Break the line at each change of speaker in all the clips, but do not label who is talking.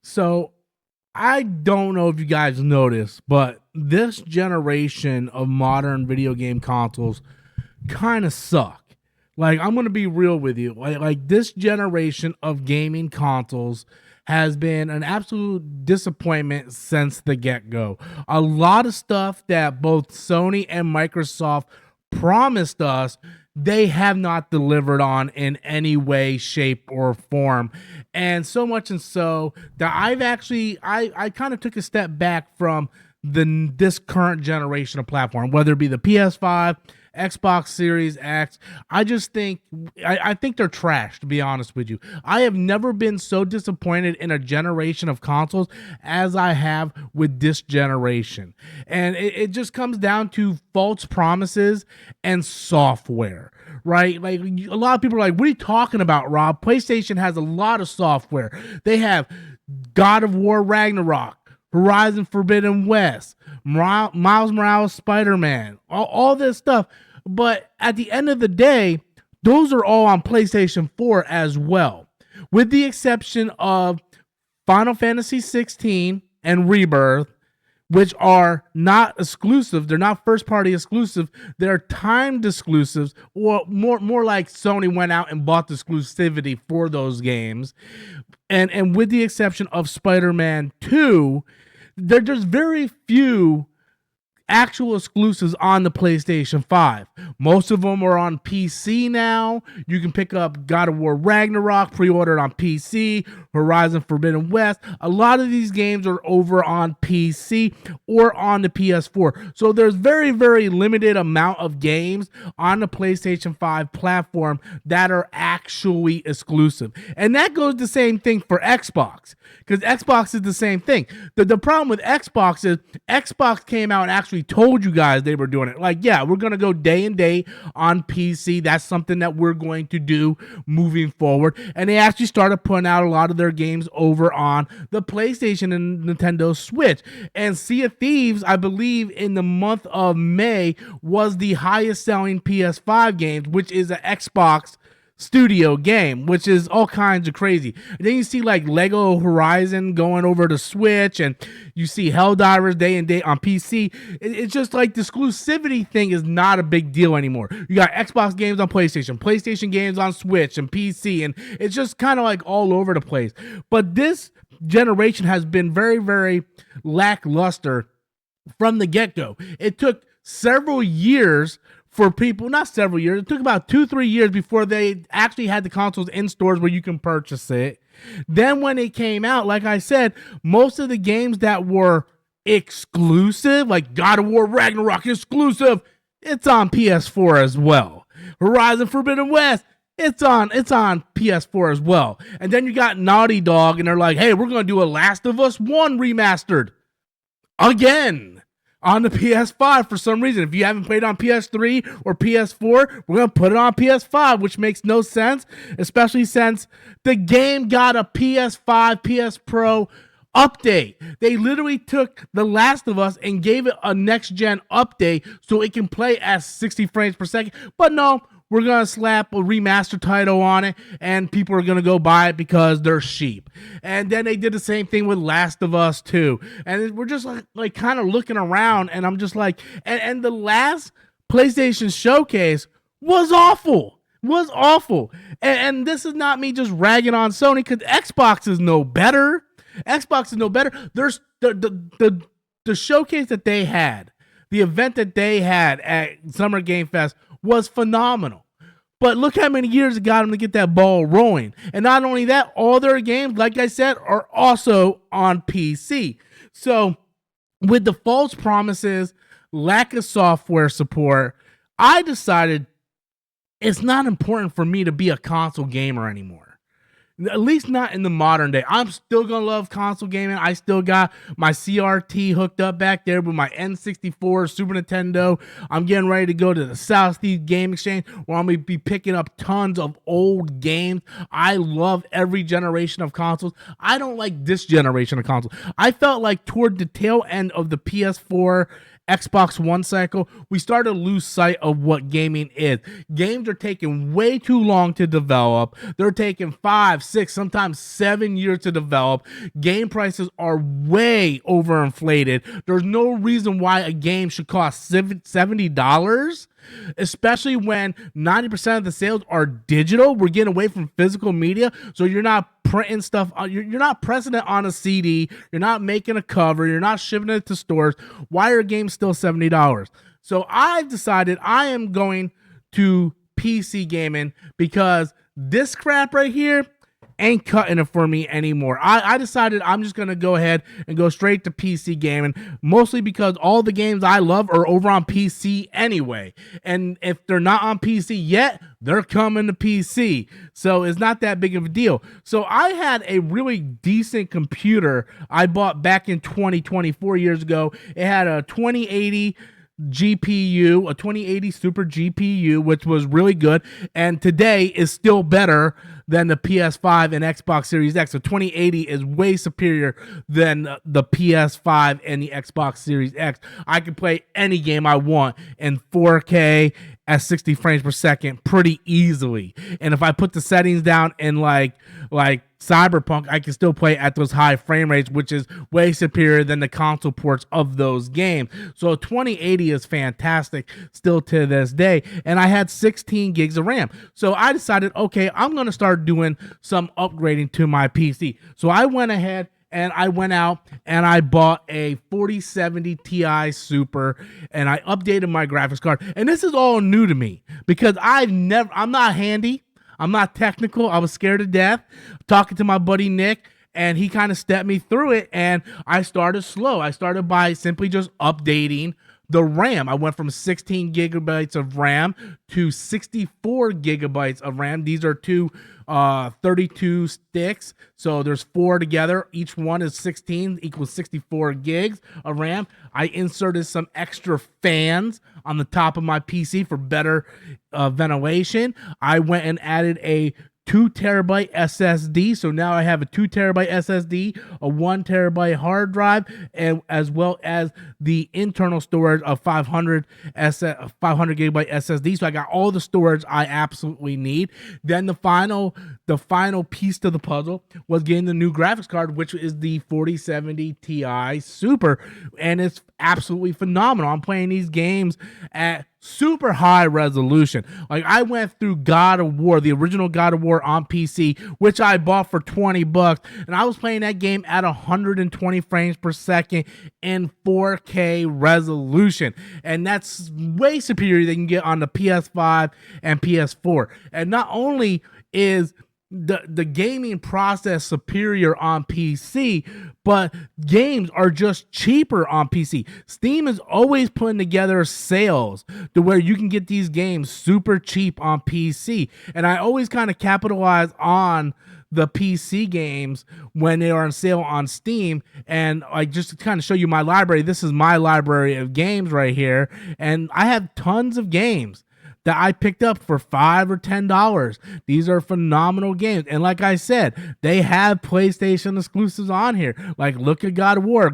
So I don't know if you guys noticed, but this generation of modern video game consoles kind of suck. Like, I'm gonna be real with you. Like this generation of gaming consoles has been an absolute disappointment since the get-go. A lot of stuff that both Sony and Microsoft promised us, they have not delivered on in any way, shape, or form. And so much and so that I kind of took a step back from this current generation of platform, whether it be the PS5, Xbox Series X. I think they're trash, to be honest with you. I have never been so disappointed in a generation of consoles as I have with this generation. And it just comes down to false promises and software, right? Like, a lot of people are like, what are you talking about, Rob? PlayStation has a lot of software. They have God of War Ragnarok, Horizon Forbidden West, Miles Morales Spider-Man, all this stuff. But at the end of the day, those are all on PlayStation 4 as well, with the exception of Final Fantasy 16 and Rebirth, which are not exclusive. They're not first-party exclusive. They're timed exclusives, or more like Sony went out and bought the exclusivity for those games. And with the exception of Spider-Man 2, there's very few actual exclusives on the PlayStation 5. Most of them are on PC now. You can pick up God of War Ragnarok pre-ordered on PC, Horizon Forbidden West. A lot of these games are over on PC or on the PS4. So there's very, very limited amount of games on the PlayStation 5 platform that are actually exclusive. And that goes the same thing for Xbox, because Xbox is the same thing. The problem with Xbox is Xbox came out and actually told you guys they were doing it. Like, yeah, we're going to go day and day on PC. That's something that we're going to do moving forward. And they actually started putting out a lot of their games over on the PlayStation and Nintendo Switch. And Sea of Thieves, I believe, in the month of May was the highest selling PS5 game, which is an Xbox studio game, which is all kinds of crazy. And then you see like Lego Horizon going over to Switch, and you see Helldivers day and day on PC. It's just like the exclusivity thing is not a big deal anymore. You got Xbox games on PlayStation, PlayStation games on Switch and PC, and it's just kind of like all over the place. But this generation has been very, very lackluster from the get-go. It took several years for people, not several years, it took about 2-3 years before they actually had the consoles in stores where you can purchase it. Then when it came out, like I said, most of the games that were exclusive, like God of War Ragnarok exclusive, it's on PS4 as well. Horizon Forbidden West, it's on PS4 as well. And then you got Naughty Dog, and they're like, hey, we're going to do a Last of Us 1 remastered again on the PS5 for some reason. If you haven't played on PS3 or PS4, we're going to put it on PS5, which makes no sense, especially since the game got a PS5, PS Pro update. They literally took The Last of Us and gave it a next-gen update so it can play at 60 frames per second. But no, we're going to slap a remaster title on it, and people are going to go buy it because they're cheap. And then they did the same thing with Last of Us 2. And we're just like kind of looking around, and I'm just like, and the last PlayStation showcase was awful. Was awful. And this is not me just ragging on Sony, because Xbox is no better. Xbox is no better. There's the showcase that they had, the event that they had at Summer Game Fest was phenomenal. But look how many years it got them to get that ball rolling. And not only that, all their games, like I said, are also on PC. So with the false promises, lack of software support, I decided it's not important for me to be a console gamer anymore. At least not in the modern day. I'm still going to love console gaming. I still got my CRT hooked up back there with my N64, Super Nintendo. I'm getting ready to go to the Southeast Game Exchange, where I'm going to be picking up tons of old games. I love every generation of consoles. I don't like this generation of consoles. I felt like toward the tail end of the PS4 Xbox One cycle, we started to lose sight of what gaming is. Games are taking way too long to develop. They're taking 5, 6, sometimes 7 years to develop. Game prices are way overinflated. There's no reason why a game should cost $70, especially when 90% of the sales are digital. We're getting away from physical media, so you're not printing stuff. You're not pressing it on a CD. You're not making a cover. You're not shipping it to stores. Why are games still $70? So I've decided I am going to PC gaming because this crap right here ain't cutting it for me anymore. I decided I'm just going to go ahead and go straight to PC gaming, mostly because all the games I love are over on PC anyway. And if they're not on PC yet, they're coming to PC. So it's not that big of a deal. So I had a really decent computer I bought back in 2020, 4 years ago. It had a 2080 GPU, a 2080 Super GPU, which was really good, and today is still better than the PS5 and Xbox Series X. So 2080 is way superior than the PS5 and the Xbox Series X. I can play any game I want in 4K at 60 frames per second pretty easily. And if I put the settings down in like Cyberpunk, I can still play at those high frame rates, which is way superior than the console ports of those games. So 2080 is fantastic still to this day. And I had 16 gigs of RAM. So I decided, okay, I'm going to start doing some upgrading to my PC. So I went ahead and I went out and I bought a 4070 Ti Super, and I updated my graphics card. And this is all new to me because I'm not handy. I'm not technical. I was scared to death talking to my buddy Nick, and he kind of stepped me through it, and I started slow. I started by simply just updating the RAM. I went from 16 gigabytes of RAM to 64 gigabytes of RAM. These are two 32 sticks, so there's 4 together. Each one is 16, equals 64 gigs of RAM. I inserted some extra fans on the top of my PC for better ventilation. I went and added a 2 terabyte SSD. So now I have a 2 terabyte SSD, a 1 terabyte hard drive, and as well as the internal storage of 500 gigabyte SSD. So I got all the storage I absolutely need. Then the final piece to the puzzle was getting the new graphics card, which is the 4070 Ti Super, and it's absolutely phenomenal. I'm playing these games at super high resolution. Like, I went through God of War, the original God of War on PC, which I bought for $20, and I was playing that game at 120 frames per second in 4K resolution, and that's way superior than you can get on the PS5 and PS4. And not only is the gaming process superior on PC, but games are just cheaper on PC. Steam is always putting together sales to where you can get these games super cheap on PC, and I always kind of capitalize on the PC games when they are on sale on Steam. And like, just to kind of show you my library, this is my library of games right here, and I have tons of games that I picked up for $5 or $10. These are phenomenal games. And like I said, they have PlayStation exclusives on here. Like, look at God of War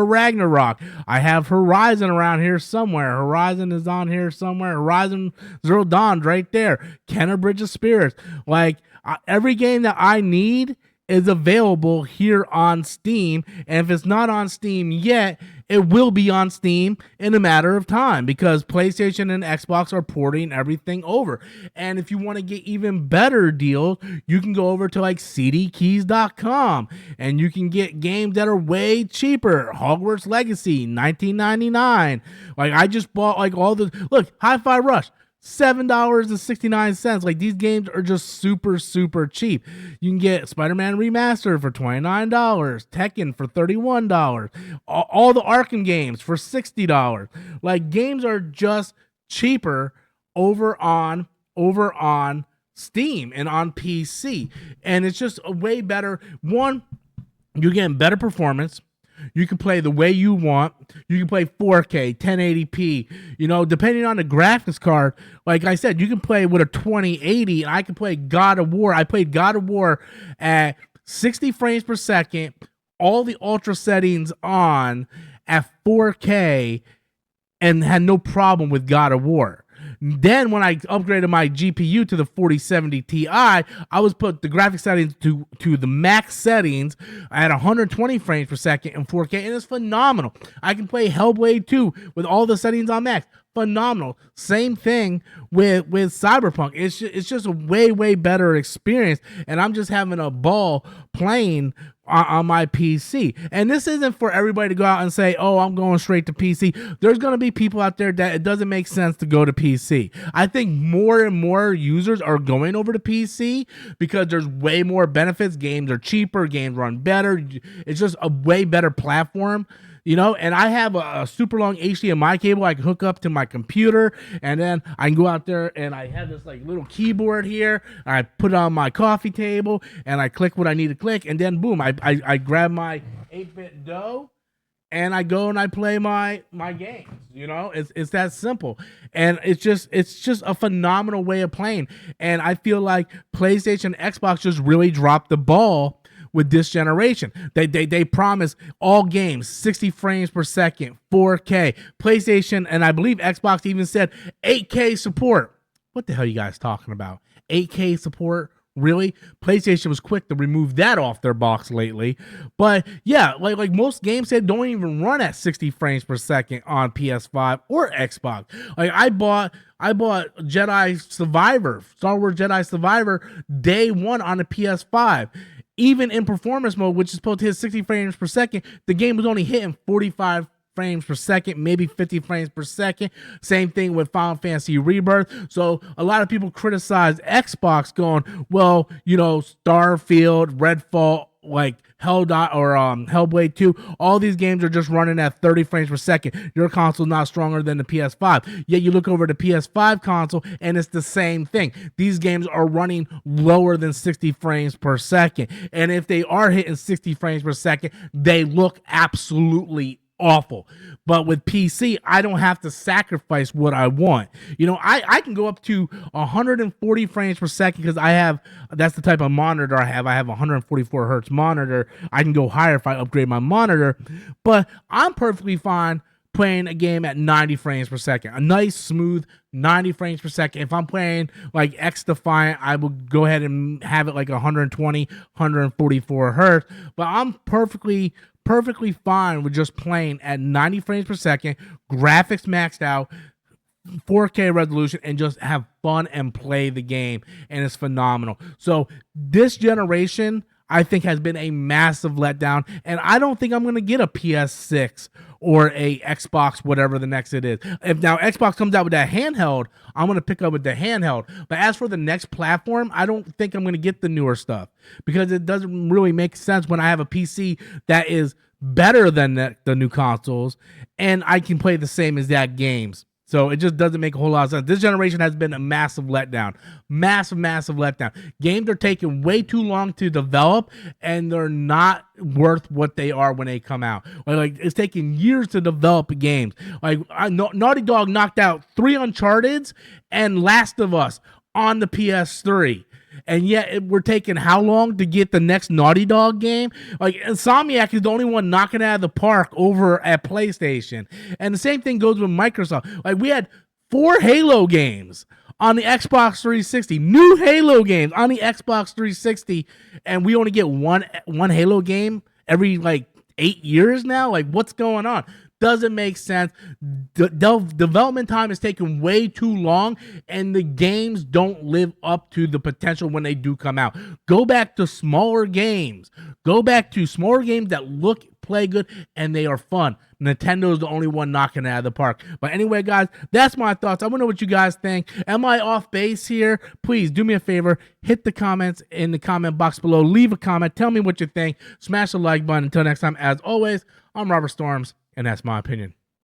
Ragnarok. I have Horizon around here somewhere. Horizon is on here somewhere. Horizon Zero Dawn's right there. Kenner Bridge of Spirits. Like, every game that I need is available here on Steam, and if it's not on Steam yet, it will be on Steam in a matter of time because PlayStation and Xbox are porting everything over. And if you want to get even better deals, you can go over to like cdkeys.com and you can get games that are way cheaper. Hogwarts Legacy, $19.99. Like, I just bought like all the, look, Hi-Fi Rush, $7.69. Like, these games are just super cheap. You can get Spider-Man Remastered for $29, Tekken for $31, all the Arkham games for $60. Like, games are just cheaper over on Steam and on PC, and it's just a way better. One, you're getting better performance. You can play the way you want. You can play 4K, 1080p, depending on the graphics card. Like I said, you can play with a 2080, and I can play God of War. I played God of War at 60 frames per second, all the ultra settings on, at 4K, and had no problem with God of War. Then when I upgraded my GPU to the 4070 Ti, I was put the graphic settings to the max settings at 120 frames per second and 4K, and it's phenomenal. I can play Hellblade 2 with all the settings on max. Phenomenal. Same thing with Cyberpunk. It's just a way better experience, and I'm just having a ball playing on my PC. And this isn't for everybody to go out and say, oh, I'm going straight to PC. There's going to be people out there that it doesn't make sense to go to PC. I think more and more users are going over to PC because there's way more benefits. Games are cheaper, games run better. It's just a way better platform. You know, and I have a super long HDMI cable I can hook up to my computer, and then I can go out there and I have this like little keyboard here. And I put it on my coffee table and I click what I need to click, and then boom, I grab my 8-bit dough and I go and I play my games. You know, it's that simple, and it's just a phenomenal way of playing. And I feel like PlayStation, Xbox just really dropped the ball with this generation. They promise all games 60 frames per second, 4K. PlayStation and I believe Xbox even said 8K support. What the hell are you guys talking about? 8K support? Really? PlayStation was quick to remove that off their box lately. But yeah, like most games that don't even run at 60 frames per second on PS5 or Xbox. Like I bought Jedi Survivor, Star Wars Jedi Survivor day one on the PS5. Even in performance mode, which is supposed to hit 60 frames per second, the game was only hitting 45 frames per second, maybe 50 frames per second. Same thing with Final Fantasy Rebirth. So a lot of people criticize Xbox going, well, you know, Starfield, Redfall, like Hellblade 2, all these games are just running at 30 frames per second. Your console's not stronger than the PS5. Yet you look over the PS5 console and it's the same thing. These games are running lower than 60 frames per second. And if they are hitting 60 frames per second, they look absolutely awful. But with PC, I don't have to sacrifice what I want. You know, I can go up to 140 frames per second because that's the type of monitor I have. I have a 144 hertz monitor. I can go higher if I upgrade my monitor, but I'm perfectly fine playing a game at 90 frames per second. A nice, smooth 90 frames per second. If I'm playing like X Defiant, I will go ahead and have it like 120, 144 hertz, but I'm perfectly fine with just playing at 90 frames per second, graphics maxed out, 4K resolution, and just have fun and play the game. And it's phenomenal. So this generation, I think, has been a massive letdown. And I don't think I'm going to get a PS6 or a Xbox, whatever the next it is. If now Xbox comes out with that handheld, I'm going to pick up with the handheld. But as for the next platform, I don't think I'm going to get the newer stuff because it doesn't really make sense when I have a PC that is better than the new consoles and I can play the same exact games. So it just doesn't make a whole lot of sense. This generation has been a massive letdown. Massive letdown. Games are taking way too long to develop, and they're not worth what they are when they come out. Like it's taking years to develop games. Like Naughty Dog knocked out 3 Uncharted's and Last of Us on the PS3. And yet we're taking how long to get the next Naughty Dog game? Like Insomniac is the only one knocking it out of the park over at PlayStation. And the same thing goes with Microsoft. Like we had 4 Halo games on the Xbox 360, new Halo games on the Xbox 360, and we only get one Halo game every like 8 years now. Like what's going on? Doesn't make sense. Development time is taking way too long, and the games don't live up to the potential when they do come out. Go back to smaller games. Go back to smaller games that look, play good, and they are fun. Nintendo's the only one knocking it out of the park. But anyway, guys, that's my thoughts. I want to know what you guys think. Am I off base here? Please do me a favor. Hit the comments in the comment box below. Leave a comment. Tell me what you think. Smash the like button. Until next time, as always, I'm Robert Storms, and that's my opinion.